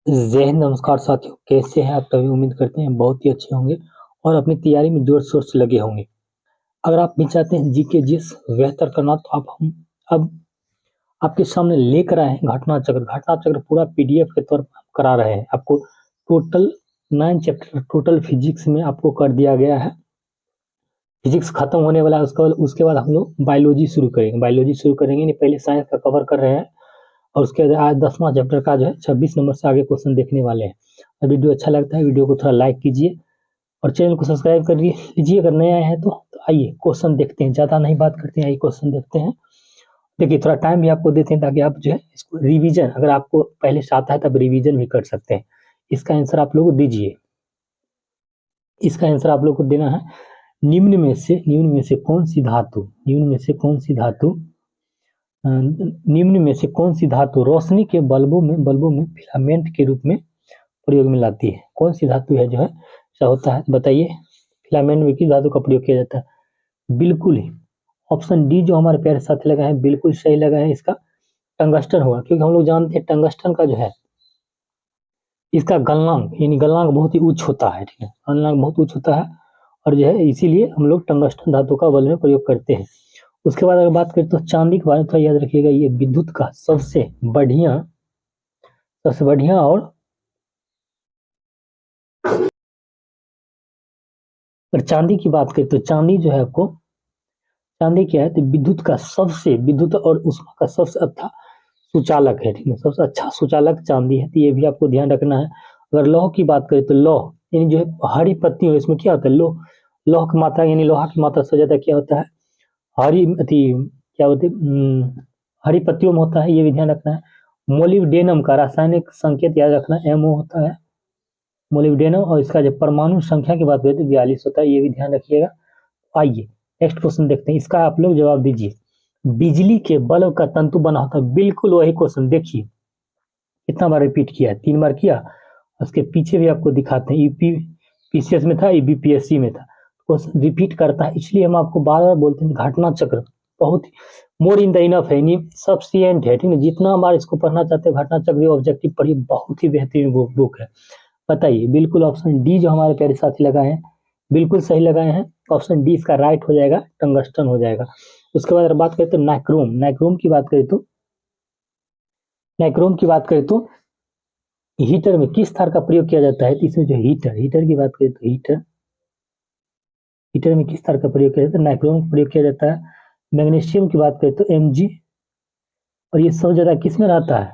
जय हिंद, नमस्कार साथियों। कैसे हैं आप सभी? उम्मीद करते हैं बहुत ही अच्छे होंगे और अपनी तैयारी में जोर शोर से लगे होंगे। अगर आप भी चाहते हैं जीके जीएस बेहतर करना तो आप हम अब आपके सामने लेकर आए हैं घटना चक्र। घटना चक्र पूरा पीडीएफ के तौर पर करा रहे हैं आपको। टोटल 9 चैप्टर टोटल फिजिक्स में आपको कर दिया गया है। फिजिक्स खत्म होने वाला है, उसके बाद हम लोग बायोलॉजी शुरू करेंगे। बायोलॉजी शुरू करेंगे नहीं, पहले साइंस का कवर कर रहे हैं और उसके बाद आज 10वां चैप्टर का जो है 26 नंबर से आगे क्वेश्चन देखने वाले हैं। और वीडियो अच्छा लगता है वीडियो को थोड़ा लाइक कीजिए और चैनल को सब्सक्राइब कर लीजिए अगर नए आए हैं तो आइए क्वेश्चन देखते हैं। ज़्यादा नहीं बात करते हैं, आइए क्वेश्चन देखते हैं। देखिए थोड़ा टाइम भी आपको देते हैं ताकि आप जो है इसको रिवीजन, अगर आपको पहले से आता है तब रिवीजन भी कर सकते हैं। इसका आंसर आप लोग दीजिए। इसका आंसर आप लोग को देना है निम्न में से कौन सी धातु निम्न में से कौन सी धातु रोशनी के बल्बों में फिलामेंट के रूप में प्रयोग में लाती है? कौन सी धातु है जो है ऐसा होता है, बताइए। फिलामेंट में किस धातु का प्रयोग किया जाता है? बिल्कुल ही ऑप्शन डी जो हमारे प्यारे साथी लगा है बिल्कुल सही लगा है। इसका टंगस्टन होगा, क्योंकि हम लोग जानते हैं टंगस्टन का जो है इसका गलनांक यानी गलनांक बहुत ही उच्च होता है। ठीक है, गलनांक बहुत उच्च होता है और जो है इसीलिए हम लोग टंगस्टन धातु का बल्ब में प्रयोग करते हैं। उसके बाद अगर बात करें तो चांदी के बारे में थोड़ा याद रखिएगा। ये विद्युत का सबसे बढ़िया और अगर चांदी की बात करें तो चांदी जो है आपको, चांदी क्या है तो विद्युत और ऊष्मा का सबसे अच्छा सुचालक है। ठीक है, सबसे अच्छा सुचालक चांदी है, तो ये भी आपको ध्यान रखना है। अगर लौह की बात करें तो लौह यानी जो है हरी पत्तियों, इसमें क्या होता है लौह की मात्रा यानी लोहा की मात्रा सबसे ज्यादा क्या होता है हरी अति क्या होती है हरी पत्तियों में होता है, ये भी ध्यान रखना है। मोलिब्डेनम का रासायनिक संकेत याद रखना, एमओ होता है मोलिब्डेनम, और इसका जब परमाणु संख्या की बात करें तो 42 होता है, ये भी ध्यान रखिएगा। आइए नेक्स्ट क्वेश्चन देखते हैं, इसका आप लोग जवाब दीजिए। बिजली के बल्ब का तंतु बना होता है, बिल्कुल वही क्वेश्चन। देखिए कितना बार रिपीट किया है, 3 बार किया। उसके पीछे भी आपको दिखाते हैं, यूपी पीसीएस में था, ईबीपीएससी में था। क्वेश्चन रिपीट करता है, इसलिए हम आपको बार बार बोलते हैं घटना चक्र बहुत ही मोर इन द इनफ है, सफिशियंट है। ठीक है, जितना बार इसको पढ़ना चाहते हैं घटना चक्र ऑब्जेक्टिव पढ़िए, बहुत ही बेहतरीन बुक है। बताइए, बिल्कुल ऑप्शन डी जो हमारे प्यारे साथी लगाए हैं बिल्कुल सही लगाए हैं। ऑप्शन डी इसका राइट हो जाएगा, टंगस्टन हो जाएगा। उसके बाद अगर बात करें तो नाइक्रोम की बात करें तो हीटर में किस तार का प्रयोग किया जाता है? तो इसमें जो हीटर की बात करें तो हीटर में किस तार का प्रयोग किया जाता है? नाइक्रोम का प्रयोग किया जाता है। मैग्नीशियम की बात करें तो एमजी, और ये सबसे ज्यादा किस में रहता है?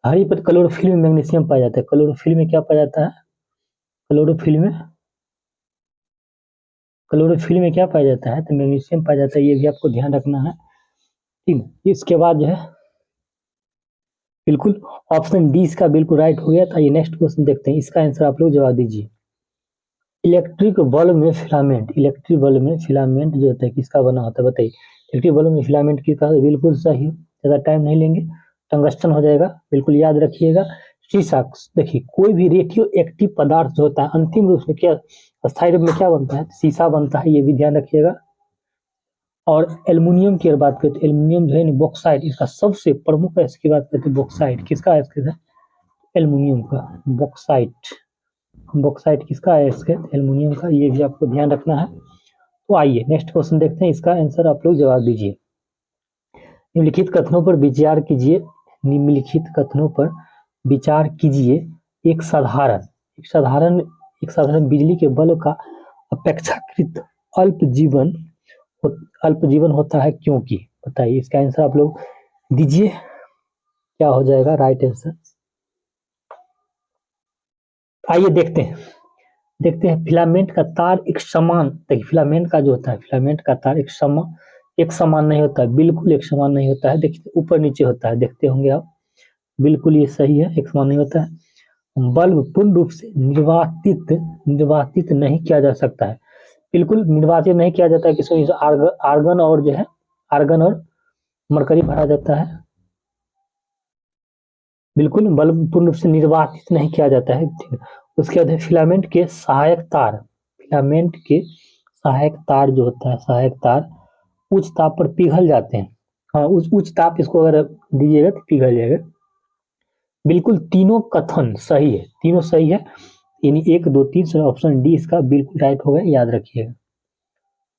हरी पर क्लोरोफिल में मैग्नीशियम पाया जाता है। क्लोरोफिल में क्या पाया जाता है? क्लोरोफिल में क्लोरोफिल में क्या पाया जाता है? तो मैग्नीशियम पाया जाता है, ये भी आपको ध्यान रखना है। ठीक है, इसके बाद जो है बिल्कुल ऑप्शन डी इसका बिल्कुल राइट हो गया था। ये नेक्स्ट क्वेश्चन देखते हैं, इसका आंसर आप लोग जवाब दीजिए। इलेक्ट्रिक बल्ब में फिलामेंट जो होता है किसका बना होता है? बताइए। इलेक्ट्रिक बल्ब में फिलामेंट किसका? बिल्कुल सही, ज़्यादा टाइम नहीं लेंगे, टंगस्टन हो जाएगा, बिल्कुल याद रखिएगा। शीशा, देखिए कोई भी रेडियो एक्टिव पदार्थ जो होता है अंतिम रूप में क्या स्थायी रूप में क्या बनता है? शीशा बनता है, ये भी ध्यान रखिएगा। और एल्युमिनियम की अगर बात करें तो एल्युमिनियम जो है बॉक्साइट, इसका सबसे प्रमुख है। इसकी बात करते हैं बॉक्साइट किसका है? इसके एल्युमिनियम का बॉक्साइट किसका है? इसके एल्युमिनियम का, ये भी आपको ध्यान रखना है। तो आइए नेक्स्ट क्वेश्चन देखते हैं, इसका आंसर आप लोग जवाब दीजिए। निम्नलिखित कथनों पर विचार कीजिए। निम्नलिखित कथनों पर विचार कीजिए। एक साधारण एक साधारण एक साधारण बिजली के बल्ब का अपेक्षाकृत अल्प जीवन अल्प जीवन होता है क्योंकि? बताइए, इसका आंसर आप लोग दीजिए, क्या हो जाएगा राइट आंसर? आइए देखते हैं फिलामेंट का तार एक समान, देखिए फिलामेंट का जो होता है फिलामेंट का तार एक समान नहीं होता है, बिल्कुल एक समान नहीं होता है। देखिए ऊपर नीचे होता है, देखते होंगे आप, बिल्कुल ये सही है, एक समान नहीं होता है। बल्ब पूर्ण रूप से निर्वातित नहीं किया जा सकता है, बिल्कुल निर्वाचित नहीं किया जाता है। किसी आर्गन और जो है आर्गन और मरकरी भरा जाता है, बिल्कुल बल्ब पूर्ण रूप से निर्वाचित नहीं किया जाता है। ठीक है, उसके बाद फिलामेंट के सहायक तार जो होता है, सहायक तार उच्च ताप पर पिघल जाते हैं। हाँ, उच्च ताप इसको अगर दीजिएगा तो पिघल जाएगा। बिल्कुल तीनों कथन सही है, तीनों सही है, यानी 1 2 3 से ऑप्शन डी इसका बिल्कुल राइट होगा, याद रखिएगा।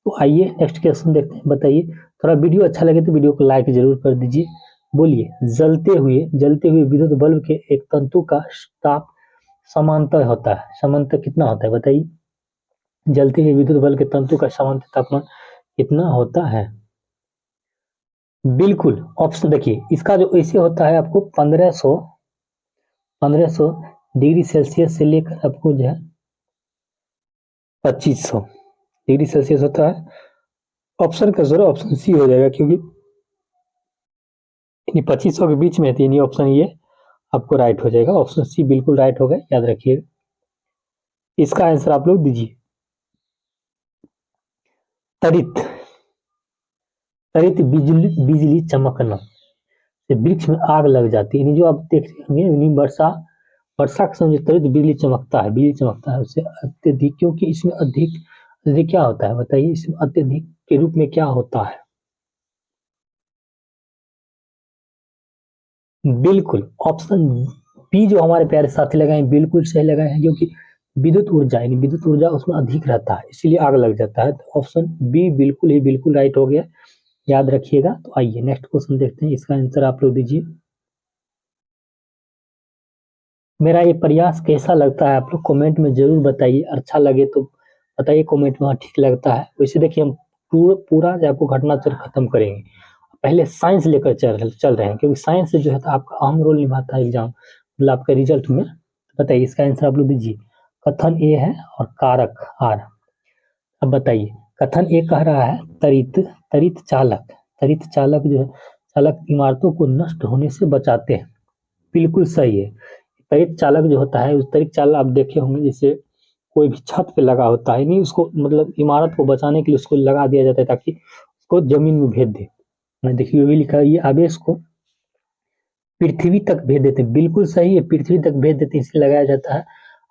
तो आइए नेक्स्ट क्वेश्चन देखते हैं। बताइए, थोड़ा वीडियो अच्छा लगे तो वीडियो को लाइक जरूर कर दीजिए। बोलिए, जलते हुए विद्युत बल्ब के एक तंतु का ताप समांतर होता है, समांतर कितना होता है बताइए। जलते हुए विद्युत बल्ब के तंतु का समांतर तापमान कितना होता है? बिल्कुल ऑप्शन देखिए, इसका जो ऐसे होता है आपको 1500 डिग्री सेल्सियस से लेकर आपको जो है 2500 डिग्री सेल्सियस होता है। ऑप्शन का जरूर ऑप्शन सी हो जाएगा, क्योंकि 2500 के बीच में है, यानी ऑप्शन ये आपको राइट हो जाएगा। ऑप्शन सी बिल्कुल राइट होगा, याद रखिएगा। इसका आंसर आप लोग दीजिए। तरित तरित बिजली बिजली चमकना से वृक्ष में आग लग जाती है, यानी जो आप देख रहे होंगे, यानी वर्षा के समय त्वरित बिजली चमकता है, बिजली चमकता है उससे अत्यधिक, क्योंकि इसमें अधिक अधिक क्या होता है बताइए, इसमें अत्यधिक के रूप में क्या होता है? बिल्कुल ऑप्शन बी जो हमारे प्यारे साथी लगाए हैं बिल्कुल सही लगाए हैं, क्योंकि विद्युत ऊर्जा यानी विद्युत ऊर्जा उसमें अधिक रहता है, इसीलिए आग लग जाता है। तो ऑप्शन बी बिल्कुल ही बिल्कुल राइट हो गया, याद रखिएगा। तो आइए नेक्स्ट क्वेश्चन देखते हैं, इसका आंसर आप लोग दीजिए। मेरा ये प्रयास कैसा लगता है आप लोग कमेंट में जरूर बताइए, अच्छा लगे तो बताइए कमेंट में, हाँ ठीक लगता है। वैसे देखिए, हम पूरा जो आपको घटना चक्र खत्म करेंगे। पहले साइंस लेकर चल रहे हैं, क्योंकि साइंस से जो है तो आपका अहम रोल निभाता है एग्जाम, मतलब आपके रिजल्ट में। बताइए इसका आंसर आप लोग दीजिए। कथन ए है और कारक आर। अब बताइए, कथन ए कह रहा है तरित तरित चालक तरित चालक जो है, चालक इमारतों को नष्ट होने से बचाते हैं, बिल्कुल सही है। तरित चालक जो होता है, उस तरित चालक आप देखे होंगे, जैसे कोई भी छत पे लगा होता है, नहीं उसको मतलब इमारत को बचाने के लिए उसको लगा दिया जाता है, ताकि उसको जमीन में भेज दे। मैं देखिए ये भी लिखा है, ये आवेश को पृथ्वी तक भेज देते हैं, बिल्कुल सही है, पृथ्वी तक भेज देते हैं इसलिए लगाया जाता है।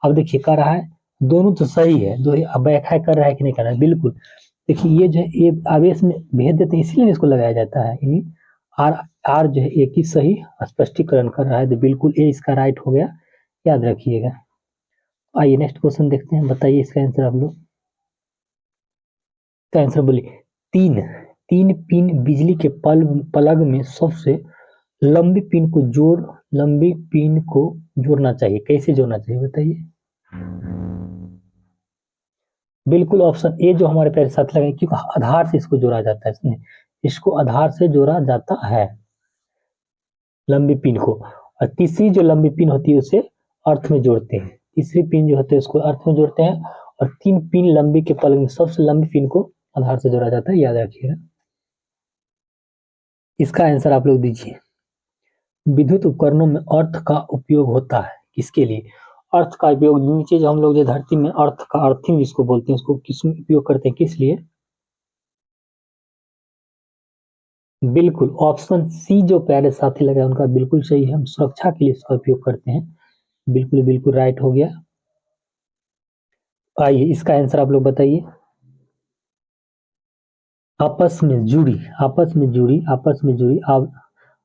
अब देखिए कर रहा है, दोनों तो सही है, दो अब व्याख्या कर रहा है कि नहीं कर रहा है, बिल्कुल। देखिए ये जो है ये आवेश में भेज देते हैं, इसीलिए इसको लगाया जाता है, यानी आर आर जो है एक ही सही स्पष्टीकरण कर रहा है, तो बिल्कुल ए इसका राइट हो गया, याद रखिएगा। आइए नेक्स्ट क्वेश्चन देखते हैं। बताइए इसका आंसर आप लोग, इसका आंसर बोलिए। तीन तीन पिन बिजली के पलग में सबसे लंबी पिन को जोड़ना चाहिए, कैसे जोड़ना चाहिए बताइए। बिल्कुल ऑप्शन ए जो हमारे प्यारे साथ लगे, क्योंकि आधार से इसको जोड़ा जाता है, इसमें इसको आधार से जोड़ा जाता है लंबी पिन को। और तीसरी जो लंबी पिन होती है उसे अर्थ में जोड़ते हैं, तीसरी पिन जो होती है उसको अर्थ में जोड़ते हैं। और 3 पिन लंबी के पलग में सबसे लंबी पिन को आधार से जोड़ा जाता है, याद रखिएगा। इसका आंसर आप लोग दीजिए। विद्युत उपकरणों में अर्थ का उपयोग होता है किसके लिए? अर्थ का उपयोग नीचे जो हम लोग जो धरती में अर्थ का अर्थिंग जिसको बोलते हैं, उसको किस में उपयोग करते हैं, किस लिए? बिल्कुल ऑप्शन सी जो प्यारे साथी लगा उनका बिल्कुल सही है, हम सुरक्षा के लिए इसका उपयोग करते हैं, बिल्कुल बिल्कुल राइट हो गया। आइए इसका आंसर आप लोग बताइए। आपस में जुड़ी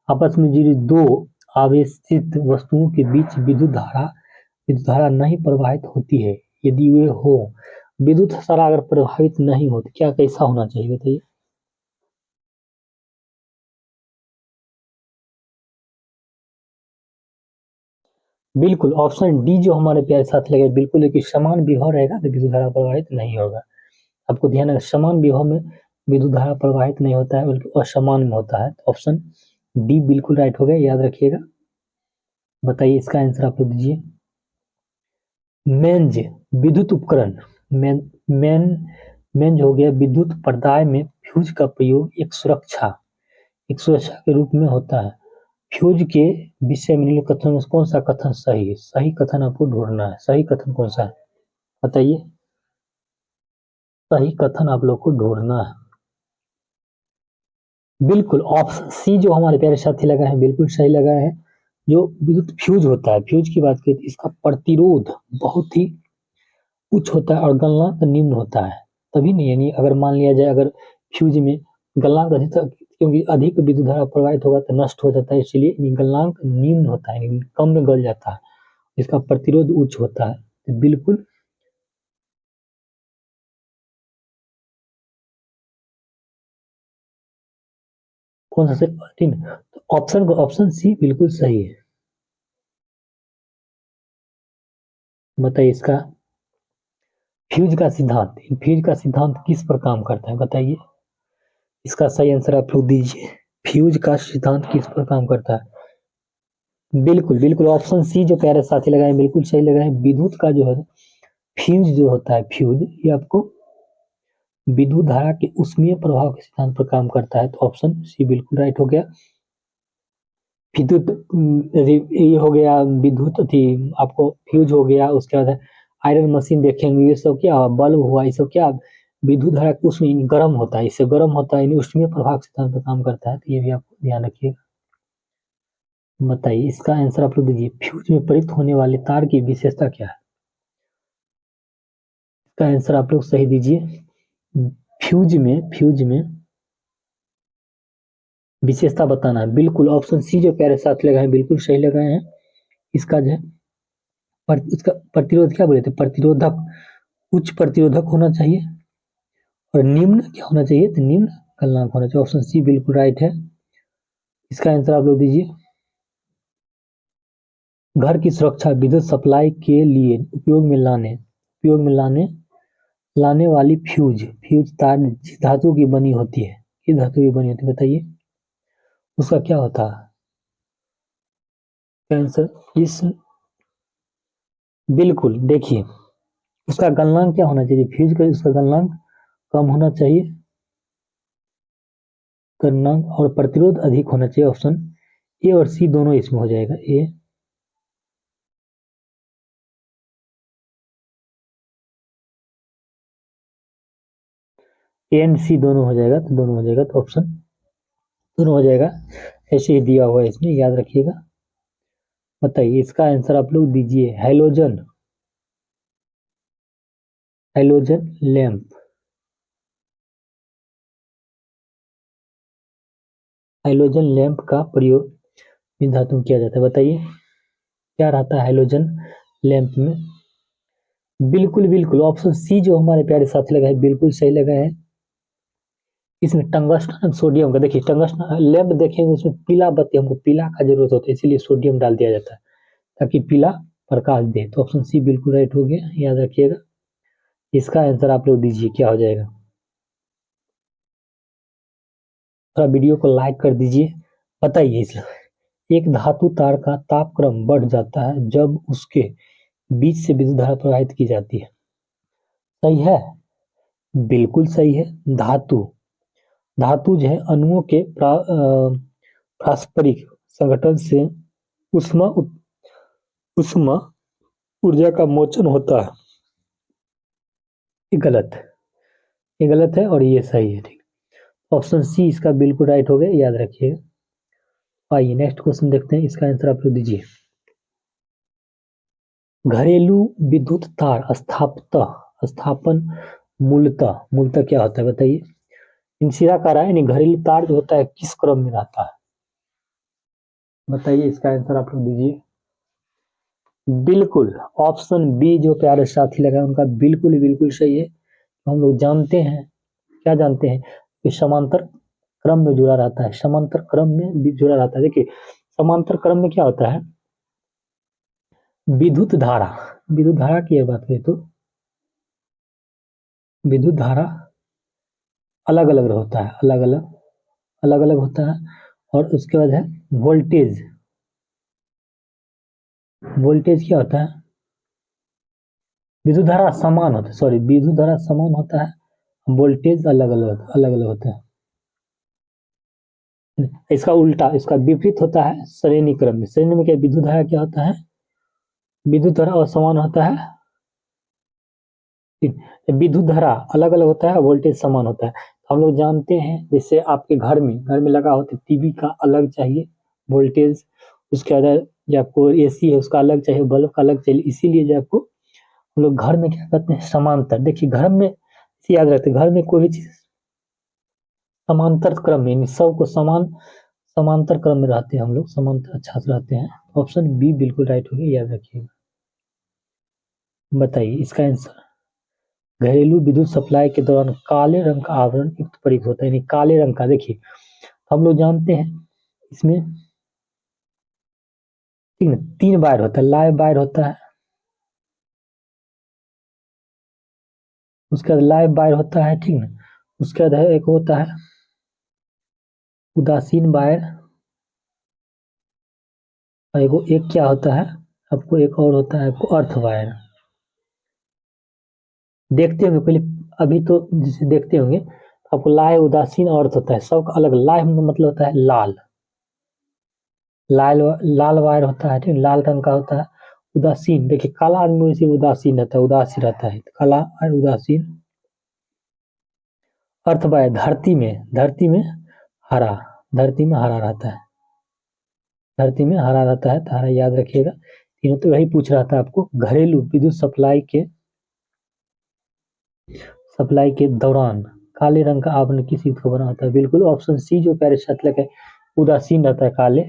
आपस में जुड़ी दो आवेशित वस्तुओं के बीच विद्युत धारा नहीं प्रवाहित होती है, यदि वे हो। विद्युत धारा अगर प्रभावित नहीं हो तो क्या कैसा होना चाहिए बताइए। बिल्कुल ऑप्शन डी जो हमारे प्यारे साथ लगे बिल्कुल, लेकिन समान विभव रहेगा तो विद्युत धारा प्रवाहित नहीं होगा। आपको ध्यान रखना, समान विभव में विद्युत धारा प्रवाहित नहीं होता है, बल्कि असमान में होता है। ऑप्शन डी बिल्कुल राइट हो गया, याद रखिएगा। बताइए इसका आंसर आप लोग दीजिए। मेंज विद्युत उपकरण मेन मेन मेंज हो गया, विद्युत प्रदाय में फ्यूज का प्रयोग एक सुरक्षा के रूप में होता है। फ्यूज के विषय में निम्न कथन में कौन सा कथन सही है? सही कथन आपको ढूंढना है, सही कथन कौन सा है बताइए। सही कथन आप लोग को ढूंढना है। बिल्कुल ऑप्शन सी जो हमारे प्यारे साथी लगा है बिल्कुल सही लगा है। जो विद्युत फ्यूज होता है, फ्यूज की बात करें तो इसका प्रतिरोध बहुत ही उच्च होता है और गलनांक निम्न होता है, तभी नहीं, यानी अगर मान लिया जाए अगर फ्यूज में गलनांक अधिक क्योंकि अधिक विद्युत धारा प्रवाहित होगा तो नष्ट हो जाता है, इसलिए गलनांक निम्न होता है, कम में गल जाता है, इसका प्रतिरोध उच्च होता है। तो बिल्कुल कौन सा सही? ठीक है, तो ऑप्शन सी बिल्कुल सही है। बताइए इसका फ्यूज का सिद्धांत किस पर काम करता है, बताइए इसका सही आंसर आप लोग दीजिए। फ्यूज का सिद्धांत किस पर काम करता है? बिल्कुल बिल्कुल ऑप्शन सी जो प्यारे साथी लगाए बिल्कुल सही लगाए। विद्युत का जो है फ्यूज जो होता है, फ्यूज ये आपको विद्युत धारा के ऊष्मीय प्रभाव के सिद्धांत पर काम करता है, तो ऑप्शन सी बिल्कुल राइट हो गया। विद्युत ये हो गया, विद्युत थी आपको फ्यूज हो गया, उसके बाद आयरन मशीन देखेंगे, ये सब क्या बल्ब हुआ, ये सब क्या विद्युत धारा उसमें गर्म होता है, इससे गर्म होता है, ऊष्मीय प्रभाव के सिद्धांत पर काम करता है, तो ये भी आपको ध्यान रखिएगा। बताइए इसका आंसर आप लोग दीजिए। फ्यूज में प्रयुक्त होने वाले तार की विशेषता क्या है? इसका आंसर आप लोग सही दीजिए। फ्यूज में विशेषता बताना है। बिल्कुल ऑप्शन सी जो प्यारे साथ लगाए बिल्कुल सही लगाए हैं। इसका जो है इसका प्रतिरोध क्या बोले थे, प्रतिरोधक उच्च प्रतिरोधक होना चाहिए, और निम्न क्या होना चाहिए, तो निम्न गलनांक होना चाहिए। ऑप्शन सी बिल्कुल राइट है। इसका आंसर आप लोग दीजिए। घर की सुरक्षा विद्युत सप्लाई के लिए उपयोग में लाने वाली फ्यूज तार जिस धातु की बनी होती है, किस धातु की बनी होती है बताइए, उसका क्या होता है आंसर? इस बिल्कुल देखिए उसका गलनांक क्या होना चाहिए, फ्यूज का उसका गलनांक कम होना चाहिए, गलनांक और प्रतिरोध अधिक होना चाहिए। ऑप्शन ए और सी दोनों इसमें हो जाएगा। ए एंड सी दोनों हो जाएगा, तो दोनों हो जाएगा, तो ऑप्शन दोनों हो जाएगा, ऐसे ही दिया हुआ है इसमें, याद रखिएगा। बताइए इसका आंसर आप लोग दीजिए। हैलोजन लैंप, हैलोजन लैंप का प्रयोग किन धातु में किया जाता है, बताइए क्या रहता है हैलोजन लैंप में? बिल्कुल बिल्कुल ऑप्शन सी जो हमारे प्यारे साथी लगा है बिल्कुल सही लगा है। इसमें टंगस्टन सोडियम का, देखिए टंगस्टन लैंप देखेंगे उसमें पीला बत्ती, हमको पीला का जरूरत होता है, इसीलिए सोडियम डाल दिया जाता है ताकि पीला प्रकाश दे, तो ऑप्शन सी बिल्कुल राइट हो गया, याद रखिएगा। इसका आंसर आप लोग दीजिए क्या हो जाएगा। थोड़ा वीडियो को लाइक कर दीजिए। बताइए इस एक धातु तार का तापक्रम बढ़ जाता है जब उसके बीच से विद्युत धारा प्रवाहित की जाती है, सही है? बिल्कुल सही है। धातु धातु जो है अणुओं के पारस्परिक संगठन से उष्मा उष्मा ऊर्जा का मोचन होता है। ये गलत ये गलत है और ये सही है, ठीक। ऑप्शन सी इसका बिल्कुल राइट हो गया, याद रखिएगा। आइए नेक्स्ट क्वेश्चन देखते हैं, इसका आंसर आप लोग दीजिए। घरेलू विद्युत तार स्थापन मूलतः क्या होता है बताइए? इन सीधा कह रहा है, यानी घरेलू तार जो होता है किस क्रम में रहता है, बताइए इसका आंसर आप लोग दीजिए। बिल्कुल ऑप्शन बी जो प्यारे साथी लगा उनका बिल्कुल बिल्कुल सही है। हम लोग जानते हैं, क्या जानते हैं कि समांतर क्रम में जुड़ा रहता है, समांतर क्रम में भी जुड़ा रहता है। देखिए समांतर क्रम में क्या होता है, विद्युत धारा की बात करें तो विद्युत धारा अलग अलग होता है, अलग अलग होता है, और उसके बाद है वोल्टेज। वोल्टेज क्या होता है, विद्युत धारा समान होता है, सॉरी विद्युत धारा समान होता है, वोल्टेज अलग अलग होता है। इसका उल्टा, इसका विपरीत होता है श्रेणी क्रम में। श्रेणी में क्या विद्युत धारा क्या होता है, विद्युत धारा असमान होता है, विद्युत धारा अलग अलग होता है, वोल्टेज समान होता है। हम लोग जानते हैं जैसे आपके घर में लगा होता है टीवी का अलग चाहिए वोल्टेज, उसके बाद जो आपको एसी है उसका अलग चाहिए, बल्ब का अलग चाहिए, इसीलिए जो आपको हम लोग घर में क्या करते हैं समांतर। देखिए घर में याद रखते घर में कोई भी चीज समांतर क्रम में, यानी सब को समांतर क्रम में रहते हैं हम लोग, समांतर अच्छा से रहते हैं। ऑप्शन बी बिल्कुल राइट हो गया, याद रखिएगा। बताइए इसका आंसर। घरेलू विद्युत सप्लाई के दौरान काले रंग का आवरण युक्त प्रयुक्त होता है, यानी काले रंग का। देखिए हम लोग जानते हैं इसमें ठीक है 3 वायर होता है, लाइव वायर होता है, उसके बाद लाइव वायर होता है, ठीक ना। उसके बाद एक होता है उदासीन वायर, और एक क्या होता है आपको, एक और होता है आपको अर्थ वायर। देखते होंगे पहले, अभी तो जिसे देखते होंगे आपको लाइव, उदासीन और अर्थ होता है, सबका अलग। लाइव मतलब होता है लाल, लाल लाल वायर होता है, ठीक, लाल रंग का होता है। उदासीन, देखिए काला आदमी वैसे उदासीन रहता है, उदासी रहता है, काला और उदासीन। अर्थ वायर धरती में हरा, धरती में हरा रहता है, धरती में हरा रहता है, तो हरा याद रखिएगा। तीनों तो वही पूछ रहा था आपको। घरेलू विद्युत सप्लाई के दौरान काले रंग का आवरण किस युक्त को बना होता है? बिल्कुल ऑप्शन सी जो पैरासाइक्लिक है, उदासीन रहता है, काले,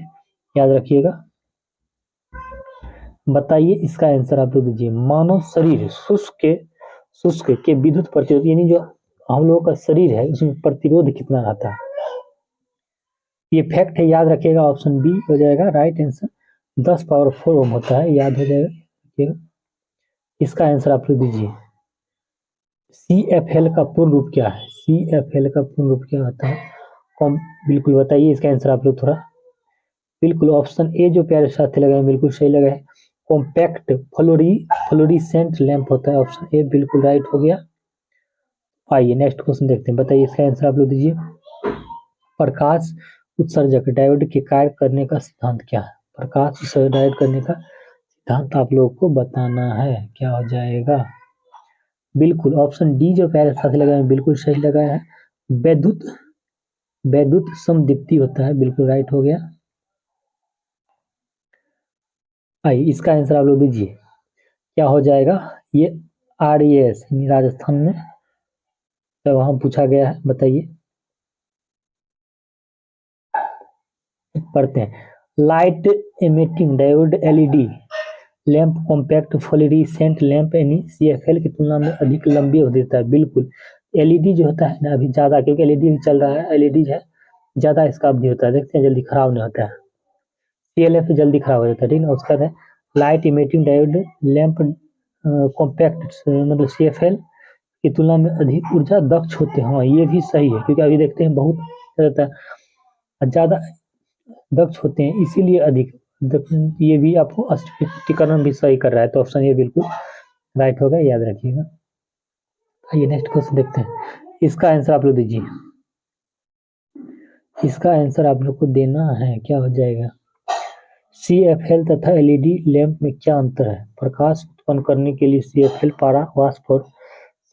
याद रखिएगा। बताइए इसका आंसर आप लोग दीजिए। मानव शरीर शुष्क के विद्युत प्रतिरोध, यानी जो हम लोगों का शरीर है उसमें प्रतिरोध कितना रहता है? ये फैक्ट है, याद रखिएगा। ऑप्शन बी हो जाएगा राइट आंसर। 10 पावर 4 ओम होता है, याद हो जाएगा। इसका आंसर आप लोग दीजिए। CFL का पूर्ण रूप क्या है? CFL का पूर्ण रूप क्या होता है? कौन, बिल्कुल बताइए इसका आंसर आप लोग थोड़ा। बिल्कुल ऑप्शन ए जो प्यारे साथी लगाए बिल्कुल सही लगा है। कॉम्पैक्ट फ्लोरिसेंट लैंप होता है, ऑप्शन ए बिल्कुल राइट हो गया। आइए नेक्स्ट क्वेश्चन देखते हैं। बताइए इसका आंसर आप लोग दीजिए। प्रकाश उत्सर्जक डायोड के कार्य करने का सिद्धांत क्या है? प्रकाश उत्सर्जक डायोड करने का सिद्धांत आप लोगों को बताना है, क्या हो जाएगा? बिल्कुल ऑप्शन डी जो प्यारे साथी लगाए बिल्कुल सही लगाया है। वैद्युत वैद्युत समदीप्ति होता है, बिल्कुल राइट हो गया। आइए इसका आंसर आप लोग दीजिए, क्या हो जाएगा? ये RAS राजस्थान में तो वहां पूछा गया है, बताइए। पढ़ते हैं। Light emitting diode LED lamp compact fluorescent lamp यानी CFL की तुलना में अधिक लंबी अवधि देता है। बिल्कुल LED जो होता है ना अभी ज्यादा, क्योंकि LED चल रहा है, LED है ज्यादा इसका अवधि होता है, देखते हैं जल्दी खराब नहीं होता है। CLF जल्दी खराब हो जाता है, ठीक है। उसका है light emitting diode lamp compact मतलब CFL की तुलना में अधिक ऊर्जा दक्ष होते हैं। हाँ ये भी सही है, क्योंकि अभी देखते हैं बहुत रहता है, ज्यादा दक्ष होते हैं इसीलिए अधिक। ये भी आपको स्पष्टीकरण भी सही कर रहा है, तो ऑप्शन ये बिल्कुल राइट होगा, याद रखिएगा। आइए नेक्स्ट क्वेश्चन देखते हैं। इसका आंसर आप लोग दीजिए। इसका आंसर आप लोग को देना है, क्या हो जाएगा? CFL तथा LED लैंप में क्या अंतर है? प्रकाश उत्पन्न करने के लिए CFL पारा वाष्प और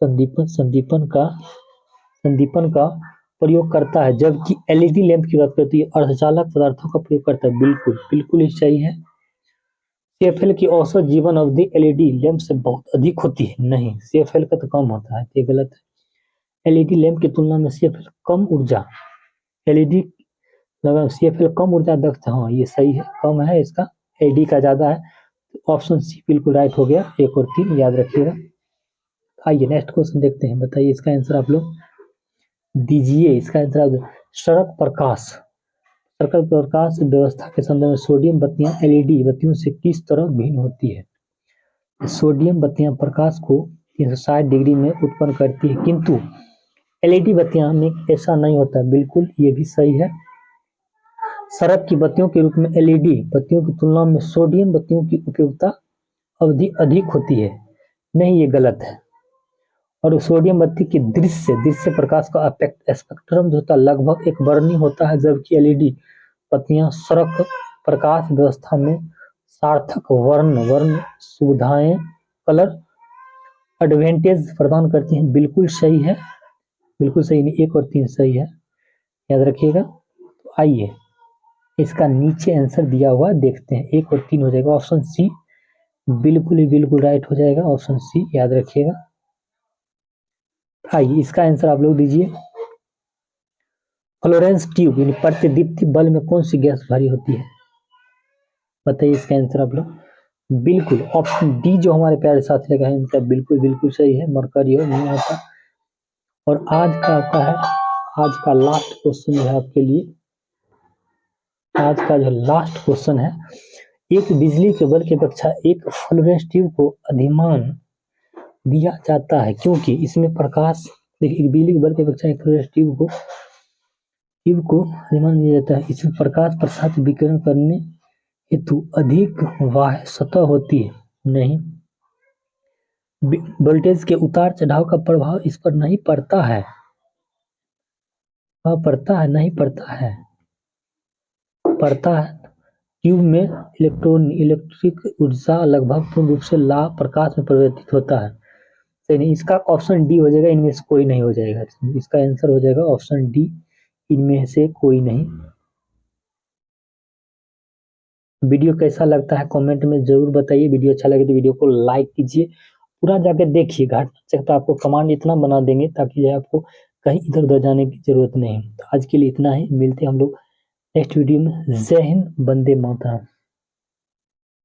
संदीपन का प्रयोग करता है, जबकि LED लैंप की बात करती है अर्धचालक पदार्थों का प्रयोग करता है। बिल्कुल बिल्कुल ही सही है। CFL की औसत जीवन अवधि LED लैंप से बहुत अधिक होती है। नहीं, CFL का तो कम होता है, ये गलत है। LED लैंप की तुलना में CFL कम ऊर्जा, LED लगा CFL कम ऊर्जा दक्षता, हाँ ये सही है, कम है इसका, LED का ज्यादा है। ऑप्शन सी बिल्कुल राइट हो गया, 1 और 3 याद रखिएगा। आइए नेक्स्ट क्वेश्चन देखते हैं। बताइए इसका आंसर आप लोग दीजिए। इसका आंसर आप सड़क प्रकाश व्यवस्था के संदर्भ में सोडियम बत्तियां LED बत्तियों से किस तरह भिन्न होती है? सोडियम बत्तियां प्रकाश को 360 डिग्री में उत्पन्न करती है, किंतु LED बत्तियां में ऐसा नहीं होता। बिल्कुल ये भी सही है। सड़क की बत्तियों के रूप में LED बत्तियों की तुलना में सोडियम बत्तियों की उपयोगिता अवधि अधिक होती है। नहीं, ये गलत है। और सोडियम बत्ती की दृश्य प्रकाश का स्पेक्ट्रम जो होता है लगभग एक वर्णी होता है, जबकि LED बत्तियां सड़क प्रकाश व्यवस्था में सार्थक वर्ण सुविधाएं, कलर एडवांटेज प्रदान करती हैं। बिल्कुल सही है, बिल्कुल सही नहीं, 1 और 3 सही है, याद रखिएगा। तो आइए इसका नीचे आंसर दिया हुआ देखते हैं। 1 और 3 हो जाएगा, ऑप्शन सी बिल्कुल ही बिल्कुल राइट हो जाएगा, ऑप्शन सी याद रखिएगा। आइए इसका आंसर आप लोग दीजिए। फ्लोरेंस ट्यूब यानी प्रतिदीप्ति बल्ब में कौन सी गैस भरी होती है? बताइए इसका आंसर आप लोग। बिल्कुल ऑप्शन डी जो हमारे प्यारे साथी लगा है उनका बिल्कुल बिल्कुल सही है, मरकरी नहीं होता। और आज का आता है, आज का लास्ट क्वेश्चन है आपके लिए। आज का जो लास्ट क्वेश्चन है, एक बिजली के बल्ब की अपेक्षा एक फ्लोरेंस ट्यूब को अधिमान दिया जाता है क्योंकि इसमें प्रकाश, देखिए एक बिजली के बल्ब की अपेक्षा एक फ्लोरेंस ट्यूब को अधिमान दिया जाता है, इसमें प्रकाश प्रसारित विकिरण करने हेतु अधिक बाह्य सतह होती है। नहीं, वोल्टेज के उतार चढ़ाव का प्रभाव इस पर नहीं पड़ता है। पड़ता है? नहीं पड़ता है, पड़ता है। ट्यूब में इलेक्ट्रिक ऊर्जा लगभग पूर्ण रूप से लाभ प्रकाश में परिवर्तित होता है। सही नहीं, इसका ऑप्शन डी हो जाएगा, इनमें से कोई नहीं हो जाएगा। इसका आंसर हो जाएगा ऑप्शन डी, इनमें से कोई नहीं। वीडियो कैसा लगता है कमेंट में जरूर बताइए। वीडियो अच्छा लगे तो वीडियो को लाइक कीजिए, पूरा जाकर देखिए। घाट तो आपको कमांड इतना बना देंगे ताकि जो है आपको कहीं इधर उधर जाने की जरूरत नहीं। तो आज के लिए इतना ही, मिलते हैं हम लोग नेक्स्ट वीडियो में। जय हिंद, वंदे मातरम।